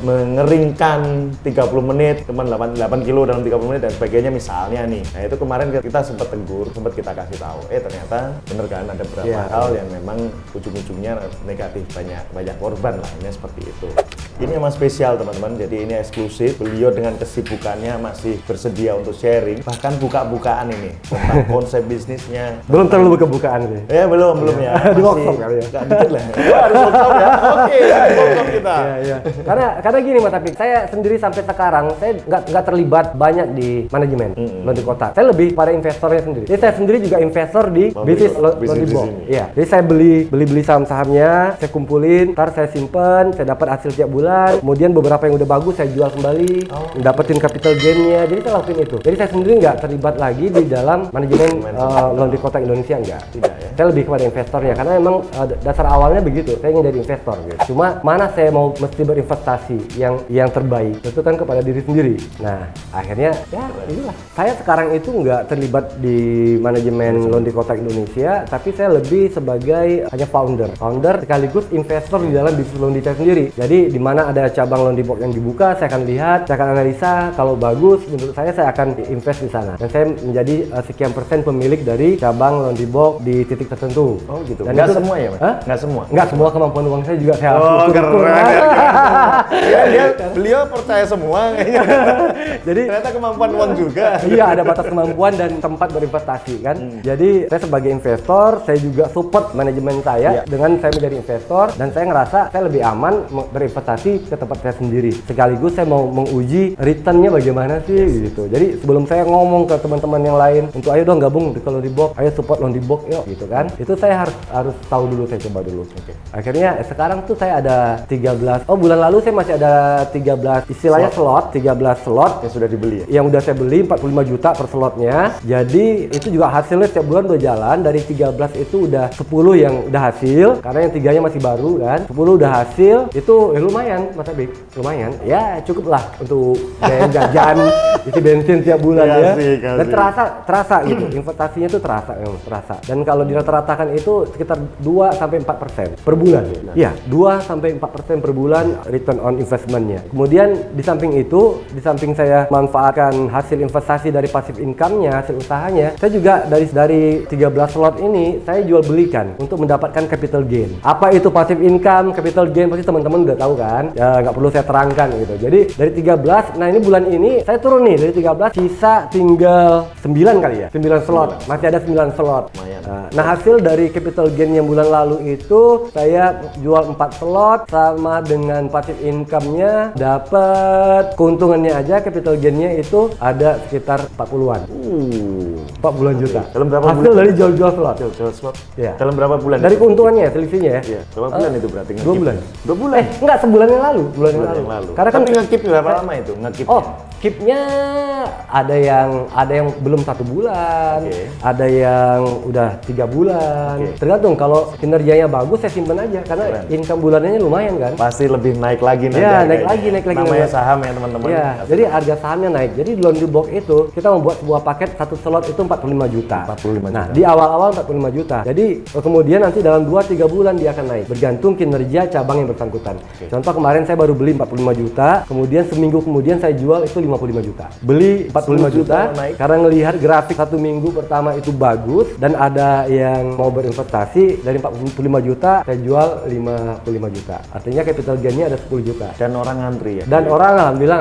mengeringkan 30 menit, teman 8 kilo dalam 30 menit dan sebagainya misalnya nih. Nah itu kemarin kita sempat tegur, sempat kita kasih tahu. Ternyata bener kan ada beberapa hal yang memang ujung-ujungnya negatif, banyak korban lah, ini seperti itu. Ini emang spesial teman-teman, jadi ini eksklusif. Beliau dengan kesibukannya masih bersedia untuk sharing, bahkan buka-bukaan ini tentang konsep bisnisnya. Belum terlalu buka-bukaan sih. Ya belum ya. Di workshop kali ya. Gak dikit lah. Harus workshop ya. Oke, workshop kita. Iya. Karena gini Mas Apik, saya sendiri sampai sekarang saya nggak terlibat banyak di manajemen laundry kota. Saya lebih pada investornya sendiri. Jadi saya sendiri juga investor di bisnis laundry box. Iya. Jadi saya beli saham-sahamnya, saya kumpulin, ntar saya simpen, saya dapat hasil tiap bulan. Kemudian beberapa yang udah bagus saya jual kembali, dapetin capital gain-nya. Jadi saya lakuin itu. Jadi saya sendiri nggak terlibat lagi di dalam manajemen laundry kota Indonesia, enggak. Tidak ya. Saya lebih kepada investornya karena memang dasar awalnya begitu. Saya ingin jadi investor gitu. Cuma mana saya mau mesti berinvestasi yang terbaik itu kan kepada diri sendiri. Nah akhirnya ya inilah. Saya sekarang itu nggak terlibat di manajemen laundry kota Indonesia, tapi saya lebih sebagai hanya founder sekaligus investor di dalam bisnis laundry saya sendiri. Jadi di mana ada cabang laundry box yang dibuka, saya akan lihat, saya akan analisa, kalau bagus menurut saya akan invest di sana. Dan saya menjadi sekian persen pemilik dari cabang laundry box di titik tertentu. Oh gitu. Dan nggak itu, semua ya, Mas? Nggak semua. Nggak semua, kemampuan uang saya juga saya harus keren. Beliau percaya semua kayaknya. Jadi ternyata kemampuan uang juga. Iya, ada batas kemampuan dan tempat berinvestasi kan. Jadi saya sebagai investor, saya juga support manajemen saya dengan saya menjadi investor, dan saya ngerasa saya lebih aman berinvestasi ke tempat saya sendiri. Sekaligus saya mau menguji returnnya bagaimana sih gitu. Jadi sebelum saya ngomong ke teman-teman yang lain untuk ayo dong gabung di laundry box, ayo support laundry box yuk gitu kan. Itu saya harus tahu dulu, saya coba dulu. Akhirnya sekarang tuh saya ada 13. Oh, bulan lalu saya masih ada 13 istilahnya slot 13 slot yang sudah dibeli ya? Yang udah saya beli 45 juta per slotnya. Jadi itu juga hasilnya setiap bulan udah jalan. Dari 13 itu udah 10 yang udah hasil, karena yang 3-nya masih baru kan. 10 udah hasil, itu lumayan Mas Abik, lumayan. Ya cukup lah untuk jajan, isi bensin tiap bulan ya. Dan terasa gitu, investasinya tuh terasa. Dan kalau dirata-ratakan itu sekitar 2-4% per bulan. Iya, 2-4% per bulan return on investment-nya. Kemudian di samping itu, di samping saya manfaatkan hasil investasi dari passive income-nya, hasil usahanya, saya juga dari 13 slot ini saya jual belikan untuk mendapatkan capital gain. Apa itu passive income, capital gain pasti teman-teman udah tahu kan? Ya nggak perlu saya terangkan gitu. Jadi dari 13, nah ini bulan ini saya turun nih dari 13, sisa tinggal 9 kali ya, 9 slot. Masih ada 9 slot. Nah hasil dari capital gain yang bulan lalu itu saya jual 4 slot sama dengan passive income-nya dapat keuntungannya aja, capital gain-nya itu ada sekitar 40-an. 40 juta. Dalam berapa hasil bulan? Dari jual slot. Jual slot. Ya. Dalam berapa bulan? Dari keuntungannya, selisihnya ya. Iya. Berapa bulan itu berarti? 2 bulan. 2 bulan? Enggak, sebulan yang lalu. Bulan yang lalu. Karena kan nge-keep berapa lama itu? Nge-keep. Oh, keep-nya ada yang belum 1 bulan, ada yang udah 3 bulan. Tergantung, kalau kinerjanya bagus saya simpen aja karena income bulanannya lumayan kan. Pasti lebih naik lagi nanti. Ya, naik lagi. Namanya saham ya teman-teman. Ya, jadi harga sahamnya naik. Jadi di laundry box itu kita membuat sebuah paket satu slot itu 45 juta. 45 juta. Nah, di awal-awal 45 juta. Jadi kemudian nanti dalam 2-3 bulan dia akan naik bergantung kinerja cabang yang bersangkutan. Contoh kemarin saya baru beli 45 juta, kemudian seminggu kemudian saya jual itu 55 juta. Beli 45 juta karena ngelihat grafik 1 minggu pertama itu bagus dan ada yang mau berinvestasi, dari 45 juta saya jual 55 juta. Artinya capital gain-nya ada 10 juta. Dan orang ngantri ya. Dan orang alhamdulillah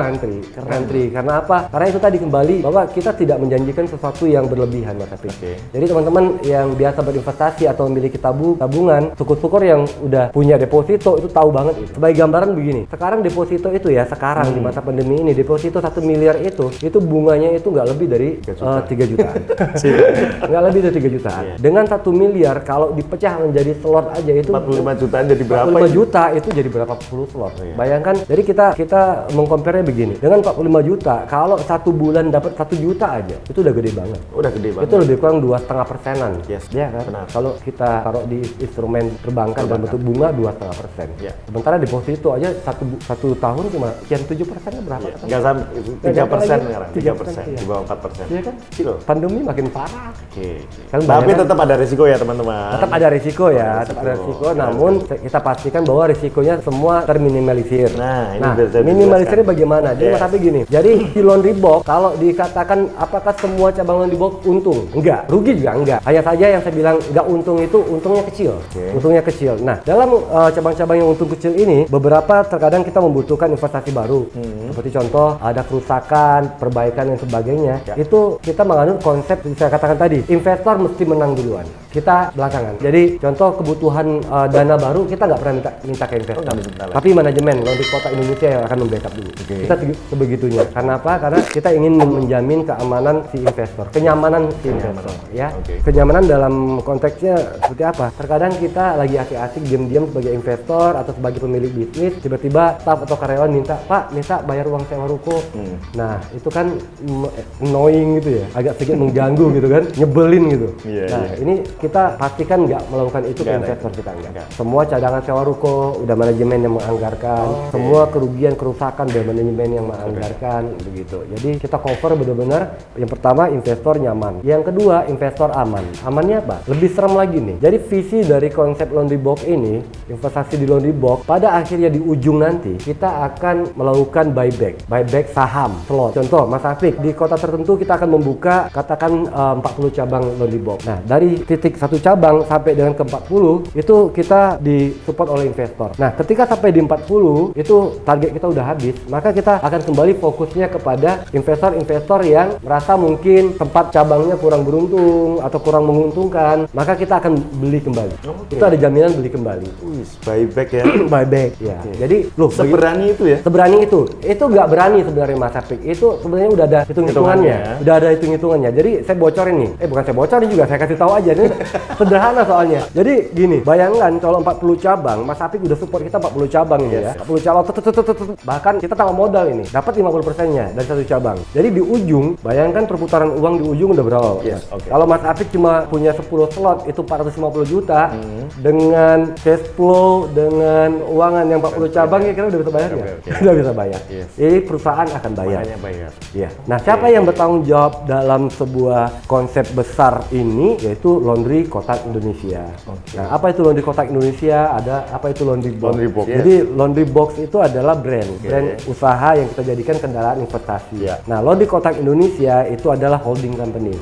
ngantri. Karena apa? Karena itu tadi kembali bahwa kita tidak menjanjikan sesuatu yang berlebihan Mas Apik. Jadi teman-teman yang biasa berinvestasi atau memiliki tabungan, syukur-syukur yang udah punya deposito itu tahu banget itu. Sebagai gambaran begini, sekarang deposito itu ya, sekarang di masa pandemi ini deposito 1 miliar itu bunganya itu nggak lebih dari 3 jutaan. Nggak lebih dari 3 jutaan. Dengan 1 miliar kalau dipecah menjadi slot aja itu 45 jutaan jadi berapa? 45 juta itu jadi berapa puluh slot. Bayangkan, jadi kita mengcompare-nya begini. Dengan 45 juta, kalau 1 bulan dapat 1 juta aja, itu udah gede banget. Udah gede banget. Itu lebih kurang 2,5%-an. Yes. Ya kan? Benar. Kalau kita taruh di instrumen perbankan dalam bentuk bunga 2,5%. Ya. Sementara deposito aja satu tahun cuma sekian 7%-nya berapa? Ya. Nggak sampai 3% sekarang, 3%, iya. di bawah 4%. Iya kan? Kecil. Pandemi makin parah. Oke. Kan Tapi bayangkan- tetap ada risiko ya teman-teman. Tetap ada risiko ya, tetap ada risiko. Namun kita pastikan bahwa risikonya semua terminimalisir. Nah, ini bisa minimalisirnya bagaimana? Jadi Yes. Mas Afi gini. Jadi di laundry box kalau dikatakan apakah semua cabang laundry box untung? Enggak, rugi juga enggak. Hanya saja yang saya bilang enggak untung itu untungnya kecil. Untungnya kecil. Nah, dalam cabang-cabang yang untung kecil ini beberapa terkadang kita membutuhkan investasi baru. Seperti contoh ada kerusakan, perbaikan dan sebagainya. Itu kita menganut konsep yang saya katakan tadi, investor mesti menang duluan. Kita belakangan. Jadi contoh kebutuhan dana baru kita nggak pernah minta ke investor. Tapi manajemen laundry kota Indonesia yang akan membackup dulu. Kita sebegitunya. Karena apa? Karena kita ingin menjamin keamanan si investor, kenyamanan si investor, ya. Kenyamanan dalam konteksnya seperti apa? Terkadang kita lagi asik-asik diam-diam sebagai investor atau sebagai pemilik bisnis, tiba-tiba staf atau karyawan minta, "Pak, minta bayar uang sewa ruko." Nah, itu kan annoying gitu ya, agak sedikit mengganggu gitu kan, nyebelin gitu. Nah, ini kita pastikan nggak melakukan itu ke investor kita enggak. Semua cadangan sewa ruko udah manajemen yang menganggarkan, semua kerugian kerusakan udah manajemen yang menganggarkan begitu. Jadi kita cover benar-benar yang pertama investor nyaman, yang kedua investor aman. Amannya apa? Lebih serem lagi nih. Jadi visi dari konsep laundry box ini, investasi di laundry box, pada akhirnya di ujung nanti kita akan melakukan buyback saham, slot. Contoh, Mas Afik, di kota tertentu kita akan membuka katakan 40 cabang laundry box. Nah, dari titik 1 cabang sampai dengan ke 40 itu kita disupport oleh investor. Nah, ketika sampai di 40 itu target kita udah habis, maka kita akan kembali fokusnya kepada investor-investor yang merasa mungkin tempat cabangnya kurang beruntung atau kurang menguntungkan, maka kita akan beli kembali. Itu ada jaminan beli kembali. Buyback ya. Buyback ya. Jadi loh, Seberani itu ya. seberani itu. Itu nggak berani sebenarnya Mas Apik. Itu sebenarnya udah ada hitung-hitungannya. Udah ada hitung-hitungannya. Jadi saya bocorin nih. Bukan saya bocorin juga, saya kasih tahu aja. Ini sederhana soalnya. Jadi gini, bayangkan kalau 40 cabang, Mas Apik udah support kita 40 cabang ini ya. 40 cabang, bahkan kita tambah modal ini, dapat 50%-nya dari 1 cabang. Jadi di ujung, bayangkan perputaran uang di ujung udah berapa? Kalau Mas Apik cuma punya 10 slot, itu 450 juta, dengan cash flow, dengan uangan yang 40 cabang, kira-kira udah bisa bayar ya? Udah bisa bayar. Jadi perusahaan akan bayar. Iya. Nah, siapa yang bertanggung jawab dalam sebuah konsep besar ini? Yaitu Laundry Kotak Indonesia. Nah, apa itu Laundry Kotak Indonesia? Ada apa itu Laundry Box? Jadi Laundry Box itu adalah brand usaha yang kita jadikan kendaraan investasi. Nah, Laundry Kotak Indonesia itu adalah holding company,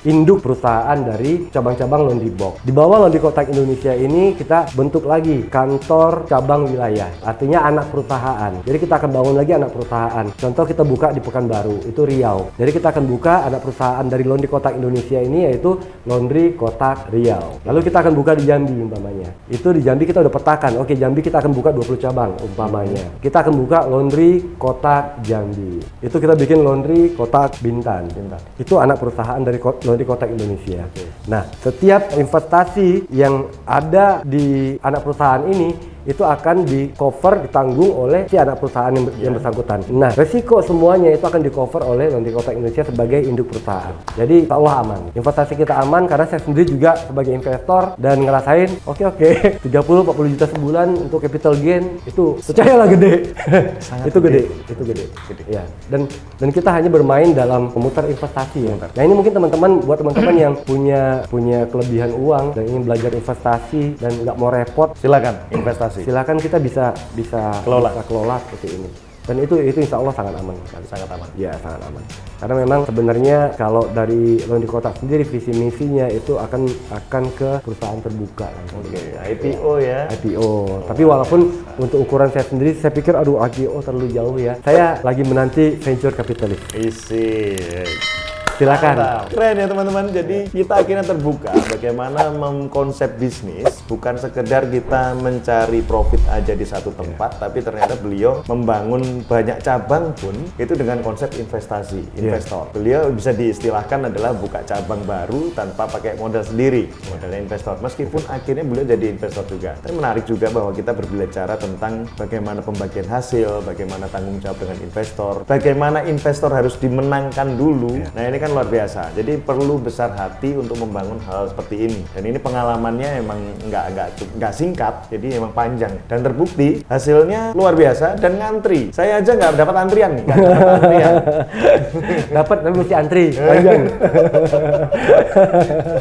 induk perusahaan dari cabang-cabang Laundry Box. Di bawah Laundry Kotak Indonesia ini kita bentuk lagi kantor cabang wilayah, artinya anak perusahaan. Jadi kita akan bangun lagi anak perusahaan. Contoh kita buka di Pekanbaru, itu Riau. Jadi kita akan buka anak perusahaan dari Laundry Kotak Indonesia ini yaitu Laundry Kotak Riau. Lalu kita akan buka di Jambi umpamanya. Itu di Jambi kita udah petakan. Oke, Jambi kita akan buka 20 cabang umpamanya. Kita akan buka Laundry Kotak Jambi. Itu kita bikin Laundry Kotak Bintan. Itu anak perusahaan dari Laundry Kotak Indonesia. Nah, setiap investasi yang ada di anak perusahaan ini itu akan di cover, ditanggung oleh si anak perusahaan yang bersangkutan. Nah, resiko semuanya itu akan di cover oleh Laundry Kotak Indonesia sebagai induk perusahaan. Jadi, insya Allah aman. Investasi kita aman karena saya sendiri juga sebagai investor dan ngerasain, oke, 30-40 juta sebulan untuk capital gain itu percayalah gede. Itu gede. Ya. Dan kita hanya bermain dalam memutar investasi ya. Nah, ini mungkin teman-teman, buat teman-teman yang punya kelebihan uang dan ingin belajar investasi dan nggak mau repot, silakan investasi. Silakan, kita bisa kelola seperti ini. Dan itu insya Allah sangat aman. Sangat aman. Ya, sangat aman. Karena memang sebenarnya kalau dari Laundry Kotak sendiri visi misinya itu akan ke perusahaan terbuka. IPO ya. IPO. Tapi walaupun untuk ukuran saya sendiri, saya pikir IPO terlalu jauh ya. Saya lagi menanti venture capitalist. Isi. Silakan. Keren ya teman-teman. Jadi kita akhirnya terbuka bagaimana mengkonsep bisnis, bukan sekedar kita mencari profit aja di satu tempat, tapi ternyata beliau membangun banyak cabang pun itu dengan konsep investasi, investor. Beliau bisa diistilahkan adalah buka cabang baru tanpa pakai modal sendiri, modalnya investor. Meskipun akhirnya beliau jadi investor juga. Tapi menarik juga bahwa kita berbicara tentang bagaimana pembagian hasil, bagaimana tanggung jawab dengan investor, bagaimana investor harus dimenangkan dulu. Nah ini kan luar biasa. Jadi perlu besar hati untuk membangun hal seperti ini. Dan ini pengalamannya emang nggak singkat, jadi emang panjang. Dan terbukti hasilnya luar biasa dan ngantri. Saya aja nggak dapat antrian nih, nggak dapat antrian. Dapat tapi mesti antri panjang.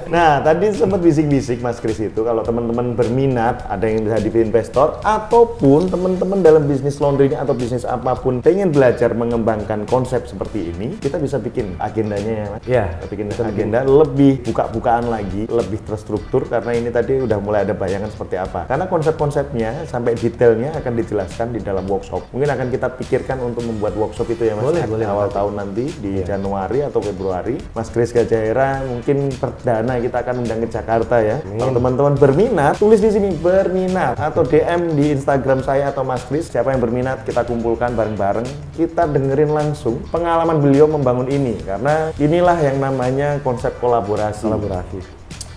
Nah tadi sempat bisik-bisik Mas Kris itu kalau teman-teman berminat ada yang bisa di investor ataupun teman-teman dalam bisnis laundry atau bisnis apapun pengen belajar mengembangkan konsep seperti ini, kita bisa bikin agendanya ya Mas. Iya. Kita bikin agenda lebih buka-bukaan lagi, lebih terstruktur karena ini tadi udah mulai ada bayangan seperti apa. Karena konsep-konsepnya sampai detailnya akan dijelaskan di dalam workshop. Mungkin akan kita pikirkan untuk membuat workshop itu ya Mas. Boleh. Awal tahun nanti di Januari atau Februari. Mas Kris Gajah Hera mungkin perdana kita akan undang ke Jakarta ya. Kalau teman-teman berminat, tulis di sini berminat atau DM di Instagram saya atau Mas Kris. Siapa yang berminat kita kumpulkan bareng-bareng. Kita dengerin langsung pengalaman beliau membangun ini karena inilah yang namanya konsep kolaborasi.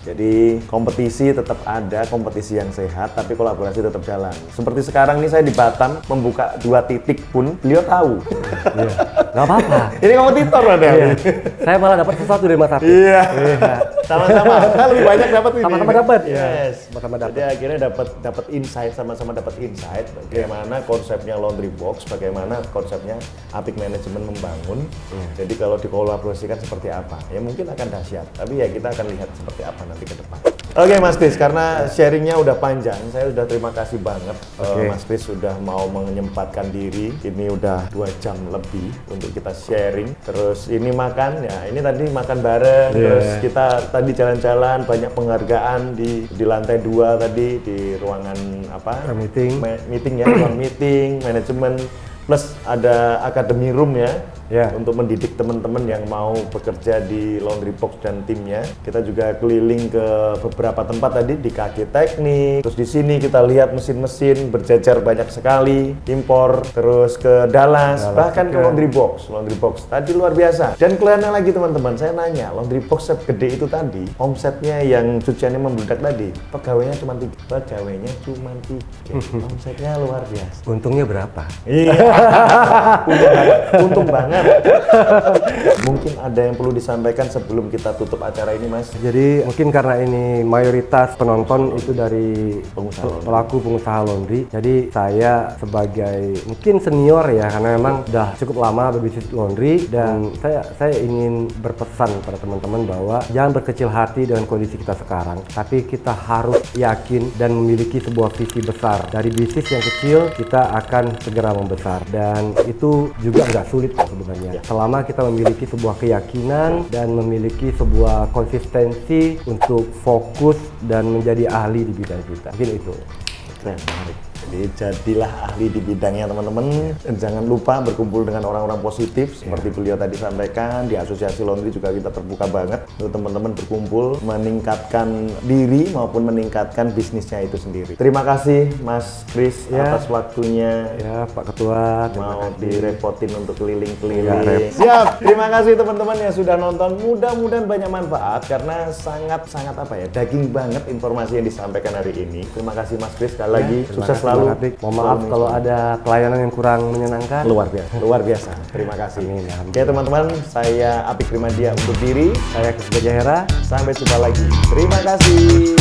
Jadi kompetisi tetap ada, kompetisi yang sehat, tapi kolaborasi tetap jalan. Seperti sekarang nih saya di Batam membuka 2 titik pun beliau tahu. Iya. Gak apa-apa. Ini kompetitor ada. Iya. Saya malah dapat sesuatu dari Mas Apik. Iya. Sama-sama. Kan lebih banyak dapat ini. Sama-sama dapat. Yes. Sama-sama dapat. Jadi akhirnya dapat insight, sama-sama dapat insight bagaimana konsepnya Laundry Box, bagaimana konsepnya Apik Manajemen membangun. Jadi kalau dikolaborasikan seperti apa? Ya mungkin akan dahsyat, tapi ya kita akan lihat seperti apa nanti ke depan. Oke Mas Kris, karena sharingnya udah panjang, saya udah terima kasih banget Mas Kris sudah mau menyempatkan diri. Ini udah 2 jam lebih untuk kita sharing. Terus ini makan, ya ini tadi makan bareng. Terus kita tadi jalan-jalan, banyak penghargaan di lantai 2 tadi di ruangan apa? Meeting ya, ruang meeting, manajemen. Plus ada academy room ya, untuk mendidik teman-teman yang mau bekerja di Laundry Box dan timnya. Kita juga keliling ke beberapa tempat tadi di kaki teknik. Terus di sini kita lihat mesin-mesin berjajar banyak sekali, impor. Terus ke Dallas bahkan ke Laundry Box. Laundry Box tadi luar biasa. Dan kelihatannya lagi teman-teman, saya nanya, Laundry Box segede itu tadi, omsetnya yang cuciannya membludak tadi, pegawainya cuma 3. Pegawainya cuma 3. Omsetnya luar biasa. Untungnya berapa? Iya. Untung banget. Mungkin ada yang perlu disampaikan sebelum kita tutup acara ini Mas? Jadi mungkin karena ini mayoritas penonton itu dari pelaku pengusaha laundry. Jadi saya sebagai mungkin senior ya, karena memang udah cukup lama berbisnis laundry, dan saya ingin berpesan pada teman-teman bahwa jangan berkecil hati dengan kondisi kita sekarang, tapi kita harus yakin dan memiliki sebuah visi besar. Dari bisnis yang kecil kita akan segera membesar. Dan itu juga nggak sulit kok sebenarnya. Selama kita memiliki sebuah keyakinan dan memiliki sebuah konsistensi untuk fokus dan menjadi ahli di bidang kita. Mungkin itu. Keren, menarik. Jadi jadilah ahli di bidangnya teman-teman. Dan jangan lupa berkumpul dengan orang-orang positif seperti beliau tadi sampaikan. Di Asosiasi Laundry juga kita terbuka banget untuk teman-teman berkumpul, meningkatkan diri maupun meningkatkan bisnisnya itu sendiri. Terima kasih Mas Kris atas waktunya. Ya Pak Ketua, mau direpotin untuk keliling-keliling. Siap. Terima kasih teman-teman yang sudah nonton. Mudah-mudahan banyak manfaat karena sangat daging banget informasi yang disampaikan hari ini. Terima kasih Mas Kris sekali lagi. Sukses selalu. Mohon maaf kalau ada pelayanan yang kurang menyenangkan. Luar biasa. Terima kasih. Amin, oke teman-teman, saya Apik Primadia untuk diri. Saya Kris Gajah Hera. Sampai jumpa lagi. Terima kasih.